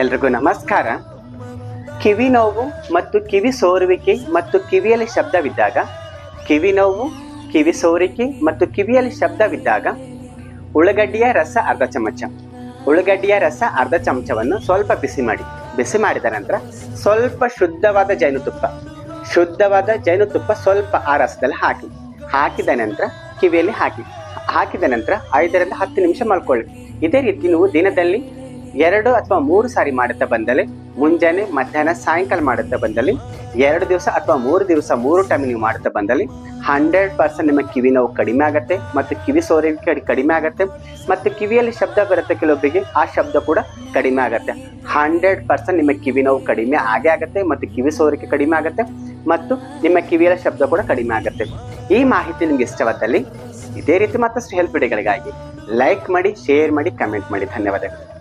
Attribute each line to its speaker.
Speaker 1: ಎಲ್ರಿಗೂ ನಮಸ್ಕಾರ. ಕಿವಿ ನೋವು ಮತ್ತು ಕಿವಿ ಸೋರುವಿಕೆ ಮತ್ತು ಕಿವಿಯಲ್ಲಿ ಶಬ್ದವಿದ್ದಾಗ, ಕಿವಿ ನೋವು, ಕಿವಿ ಸೋರಿಕೆ ಮತ್ತು ಕಿವಿಯಲ್ಲಿ ಶಬ್ದವಿದ್ದಾಗ ಉಳ್ಳಾಗಡ್ಡಿಯ ರಸ ಅರ್ಧ ಚಮಚ, ಉಳ್ಳಾಗಡ್ಡಿಯ ರಸ ಅರ್ಧ ಚಮಚವನ್ನು ಸ್ವಲ್ಪ ಬಿಸಿ ಮಾಡಿದ ನಂತರ ಸ್ವಲ್ಪ ಶುದ್ಧವಾದ ಜೇನುತುಪ್ಪ ಸ್ವಲ್ಪ ಆ ರಸದಲ್ಲಿ ಹಾಕಿದ ನಂತರ ಕಿವಿಯಲ್ಲಿ ಹಾಕಿದ ನಂತರ 5 ರಿಂದ 10 ನಿಮಿಷ ಮಲ್ಕೊಳ್ಳಿ. ಇದೇ ರೀತಿ ನೀವು ದಿನದಲ್ಲಿ 2 ಅಥವಾ 3 ಸಾರಿ ಮಾಡುತ್ತಾ ಬಂದಲ್ಲಿ, ಮುಂಜಾನೆ ಮಧ್ಯಾಹ್ನ ಸಾಯಂಕಾಲ ಮಾಡುತ್ತಾ ಬಂದಲ್ಲಿ, 2 ದಿವಸ ಅಥವಾ 3 ದಿವಸ 3 ಟೈಮ್ ನೀವು ಮಾಡುತ್ತಾ ಬಂದಲ್ಲಿ 100% ನಿಮ್ಮ ಕಿವಿ ನೋವು ಕಡಿಮೆ ಆಗುತ್ತೆ ಮತ್ತು ಕಿವಿ ಸೋರಿಕೆ ಕಡಿಮೆ ಆಗುತ್ತೆ ಮತ್ತು ಕಿವಿಯಲ್ಲಿ ಶಬ್ದ ಬರುತ್ತೆ ಕೆಲವೊಬ್ಬರಿಗೆ, ಆ ಶಬ್ದ ಕೂಡ ಕಡಿಮೆ ಆಗುತ್ತೆ. 100% ನಿಮ್ಮ ಕಿವಿ ನೋವು ಕಡಿಮೆ ಆಗುತ್ತೆ ಮತ್ತು ಕಿವಿ ಸೋರಿಕೆ ಕಡಿಮೆ ಆಗುತ್ತೆ ಮತ್ತು ನಿಮ್ಮ ಕಿವಿಯಲ್ಲಿ ಶಬ್ದ ಕೂಡ ಕಡಿಮೆ ಆಗುತ್ತೆ. ಈ ಮಾಹಿತಿ ನಿಮ್ಗೆ ಇಷ್ಟವಾದಲ್ಲಿ ಇದೇ ರೀತಿ ಮತ್ತಷ್ಟು ಹೆಲ್ಪ್ ವಿಡಿಯೋಗಳಿಗಾಗಿ ಲೈಕ್ ಮಾಡಿ, ಶೇರ್ ಮಾಡಿ, ಕಮೆಂಟ್ ಮಾಡಿ. ಧನ್ಯವಾದಗಳು.